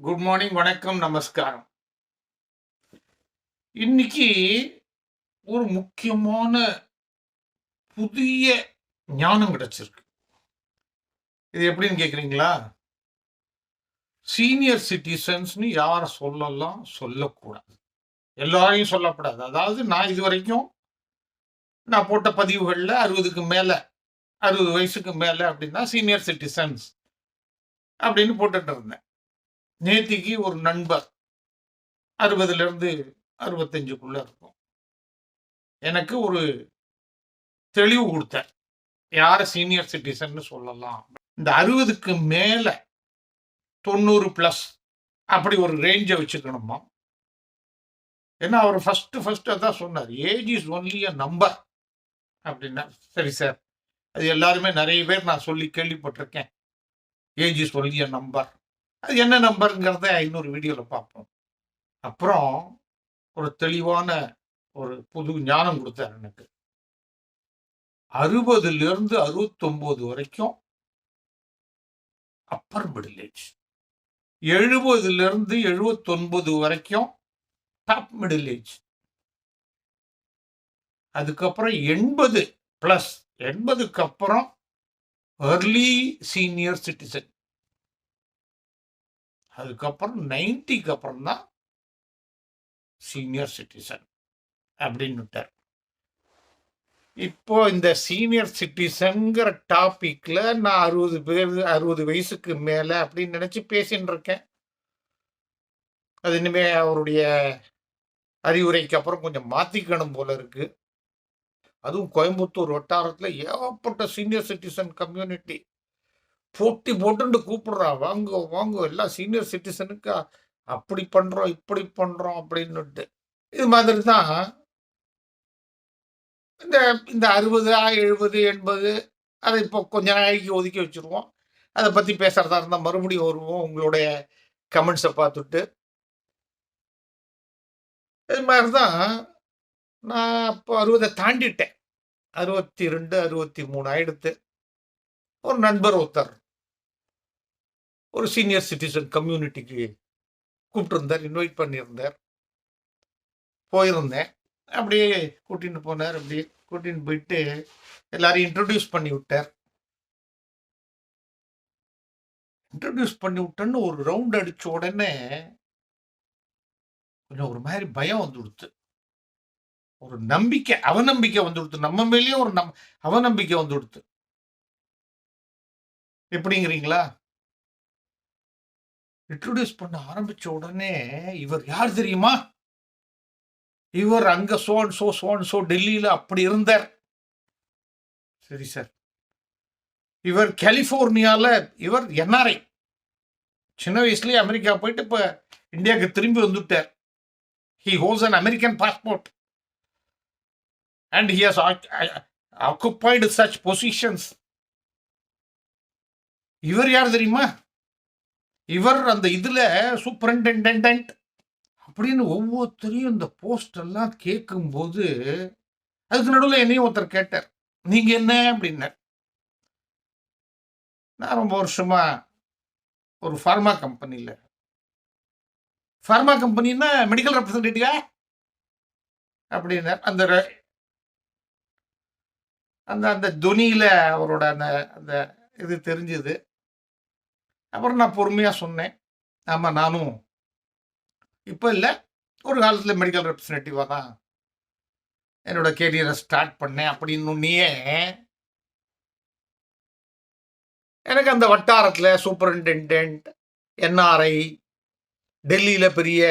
Good morning, வணக்கம், நமஸ்காரம். இன்னைக்கு ஒரு முக்கியமான புதிய ஞானம் கிடைச்சிருக்கு. இது எப்படின்னு கேக்குறீங்களா? சீனியர் சிட்டிசன்ஸ்னு யார சொல்லலாம், சொல்லக்கூடாது. எல்லாரையும் சொல்லக்கூடாது. அதாவது நான் இதுவரைக்கும் நான் போட்ட பதிவுகள்ல 60க்கு மேல 60 வயசுக்கு மேல அப்படின்னா சீனியர் சிட்டிசன்ஸ் அப்படின்னு போட்டுட்டு இருந்தேன். நேத்திக்கு ஒரு நண்பர் 60ல இருந்து 65க்குள்ள இருக்கும். எனக்கு ஒரு தெளிவு கொடுத்தார். யார சீனியர் சிட்டிசன்னு சொல்லலாம். இந்த 60க்கு மேல 90 பிளஸ் அப்படி ஒரு ரேஞ்ச வச்சுக்கணுமா. ஏன்னா அவர் ஃபர்ஸ்ட் அதான் சொன்னார். Age is only a number அப்படின்னா. சரி சார், அது எல்லாருமே நிறைய பேர் நான் சொல்லி கேள்விப்பட்டிருக்கேன். Age is only a number. அது என்ன நம்பருங்கிறத இன்னொரு வீடியோல பார்ப்போம். அப்புறம் ஒரு தெளிவான ஒரு புது ஞானம் கொடுத்தார் எனக்கு. 60ல இருந்து 69 வரைக்கும் அப்பர் மிடில் ஏஜ், 70ல இருந்து 79 வரைக்கும் டாப் மிடில் ஏஜ், அதுக்கப்புறம் 80 பிளஸ் 80க்கு அப்புறம் early சீனியர் சிட்டிசன், அதுக்கப்புறம் 90க்கு அப்புறம் தான் சீனியர் சிட்டிசன் அப்படின்னு. இப்போ இந்த சீனியர் சிட்டிசன்ங்கிற டாபிக்ல நான் 60 வயசுக்கு மேல அப்படின்னு நினைச்சு பேசிட்டு இருக்கேன். அது இனிமே அவருடைய அறிவுரைக்கு அப்புறம் கொஞ்சம் மாத்திக்கணும் போல இருக்கு. அதுவும் கோயம்புத்தூர் வட்டாரத்துல ஏகப்பட்ட சீனியர் சிட்டிசன் கம்யூனிட்டி போட்டி போட்டு கூப்பிடுறா, வாங்க வாங்க எல்லாம் சீனியர் சிட்டிசனுக்கு அப்படி பண்றோம் இப்படி பண்றோம் அப்படின்னுட்டு. இது மாதிரி தான் இந்த இந்த 60 70 80 அதை இப்போ கொஞ்ச நாளைக்கு ஒதுக்கி வச்சிருவோம். அதை பத்தி பேசுறதா இருந்தால் மறுபடியும் வருவோம் உங்களுடைய கமெண்ட்ஸை பார்த்துட்டு. இது மாதிரி தான் நான் இப்போ 60 தாண்டிட்டேன். 62 63 ஆயிடுத்து. ஒரு நண்பர் ஒருத்தர் ஒரு சீனியர் சிட்டிசன் கம்யூனிட்டிக்கு கூப்பிட்டுருந்தார், இன்வைட் பண்ணியிருந்தார். போயிருந்தேன். அப்படியே கூட்டின்னு போனார். அப்படியே கூட்டின்னு போயிட்டு எல்லாரையும் இன்ட்ரடியூஸ் பண்ணி விட்டார். இன்ட்ரடியூஸ் பண்ணி விட்டேன்னு ஒரு ரவுண்ட் அடிச்ச உடனே கொஞ்சம் ஒரு மாதிரி பயம் வந்து கொடுத்து, ஒரு நம்பிக்கை அவநம்பிக்கை வந்து கொடுத்து, நம்ம மேலேயே ஒரு அவநம்பிக்கை வந்து கொடுத்து. எப்படிங்கிறீங்களா? இன்ட்ரோடியூஸ் பண்ண ஆரம்பிச்ச உடனே இவர் யார் தெரியுமா? இவர் அங்க சோ டெல்லியில அப்படி இருந்தார். சரி சார். இவர் கலிபோர்னியால இவர் என்ஆர்ஐ. சின்ன வயசுலயே அமெரிக்கா போயிட்டு இப்ப இந்தியாவுக்கு திரும்பி வந்துட்டார். He holds an American passport and he has occupied such positions. இவர் யார் தெரியுமா? இவர் அந்த இதுல சூப்பரிண்டெண்டன்ட் அப்படின்னு ஒவ்வொருத்தரையும் இந்த போஸ்ட் எல்லாம் கேட்கும்போது, அதுக்கு நடுவில் என்னையும் ஒருத்தர் கேட்டார், நீங்க என்ன அப்படின்னார். நான் ரொம்ப வருஷமா ஒரு ஃபார்மா கம்பெனியில், ஃபார்மா கம்பெனின்னா மெடிக்கல் ரெப்ரசன்டேட்டிவா அப்படின்னார். அந்த அந்த அந்த துணியில அவரோட அந்த அந்த இது தெரிஞ்சுது. அப்புறம் நான் பொறுமையா சொன்னேன், ஆமா நானும் இப்போ இல்லை, ஒரு காலத்தில் மெடிக்கல் ரெப்ரசன்டேட்டிவா தான் என்னோட கேரியரை ஸ்டார்ட் பண்ணேன் அப்படின்னு. எனக்கு அந்த வட்டாரத்தில் சூப்பரிண்டெண்டன்ட், என்ஆர்ஐ, டெல்லியில் பெரிய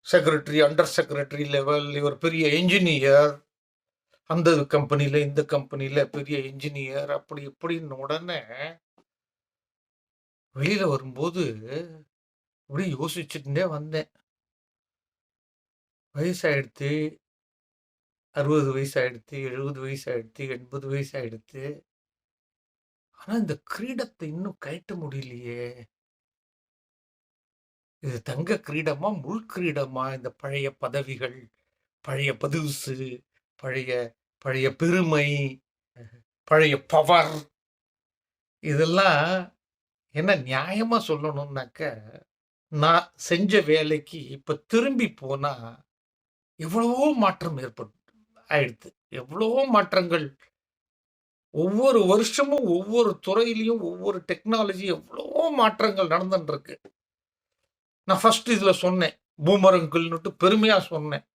செக்ரட்டரி, அண்டர் செக்ரட்டரி லெவல், இவர் பெரிய என்ஜினியர், அந்த கம்பெனியில் இந்த கம்பெனியில் பெரிய என்ஜினியர், அப்படி இப்படின்னு உடனே வெளியில வரும்போது இப்படி யோசிச்சுட்டே வந்தேன். வயசாயிடுத்து, 60 வயசாயிடுத்து, 70 வயசாயிடுத்து, 80 வயசாயிடுத்து. ஆனா இந்த கிரீடத்தை இன்னும் கழட்ட முடியலையே. இது தங்க கிரீடமா, முள் கிரீடமா? இந்த பழைய பதவிகள், பழைய பதுசு, பழைய பழைய பெருமை, பழைய பவர், இதெல்லாம் ஏன்னா நியாயமா சொல்லணும்னாக்க, நான் செஞ்ச வேலைக்கு இப்ப திரும்பி போனா, எவ்வளவோ மாற்றம் ஆயிடுத்து. எவ்வளவோ மாற்றங்கள். ஒவ்வொரு வருஷமும் ஒவ்வொரு துறையிலயும் ஒவ்வொரு டெக்னாலஜி எவ்வளவோ மாற்றங்கள் நடந்துட்டு இருக்கு. நான் ஃபர்ஸ்ட் இதுல சொன்னேன். பூமரங்கிள்னுட்டு பெருமையா சொன்னேன்.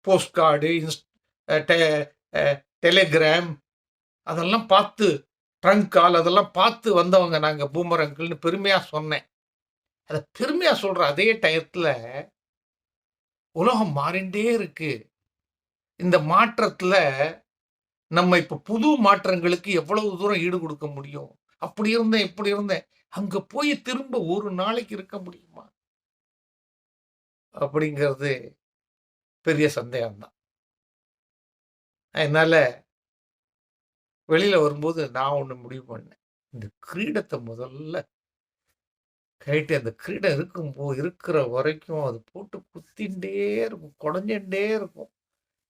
போஸ்ட் கார்டு, டெலிகிராம் அதெல்லாம் பார்த்து, ட்ரங்க் கால் அதெல்லாம் பார்த்து வந்தவங்க நாங்க பூமரங்கிள்னு பெருமையா சொன்னேன். அத பெருமையா சொல்ற அதே டயத்துல உலகம் மாறிண்டே இருக்கு. இந்த மாற்றத்துல நம்ம இப்ப புது மாற்றங்களுக்கு எவ்வளவு தூரம் ஈடு கொடுக்க முடியும்? அப்படி இருந்தேன், இப்படி இருந்தேன். அங்க போய் திரும்ப ஒரு நாளைக்கு இருக்க முடியுமா? அப்படிங்கிறது பெரிய சந்தேகம் தான். அதனால வெளியில வரும்போது நான் ஒண்ணு முடிவு பண்ணேன். இந்த கிரீடத்தை முதல்ல கழட்டி அந்த கிரீடம் இருக்கிற வரைக்கும் அது போட்டு குத்திண்டே இருக்கும், குடஞ்சுண்டே இருக்கும்.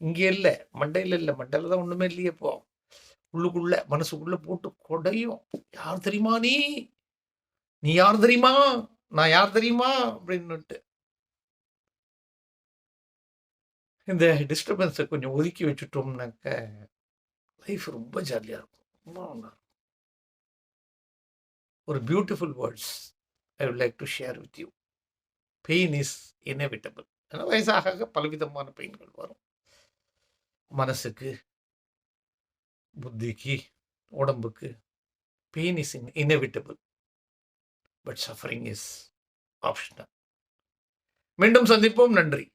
இங்க இல்ல, மண்டையில இல்ல. மண்டையில தான் ஒண்ணுமே இல்லையே இப்போ. உள்ளுக்குள்ள மனசுக்குள்ள போட்டு குடையும். யார் தெரியுமா நீ? நீ யார் தெரியுமா? நான் யார் தெரியுமா? அப்படின்னுட்டு. இந்த டிஸ்டர்பன்ஸை கொஞ்சம் ஒதுக்கி வச்சுட்டோம்னாக்க லைஃப் ரொம்ப ஜாலியா இருக்கும். ரொம்ப நல்லா இருக்கும். ஒரு beautiful words I would like to share with you. Pain is inevitable. வயசாக பலவிதமான பெயின்கள் வரும். மனசுக்கு, புத்திக்கு, உடம்புக்கு. Pain is inevitable, but suffering is optional. மீண்டும் சந்திப்போம். நன்றி.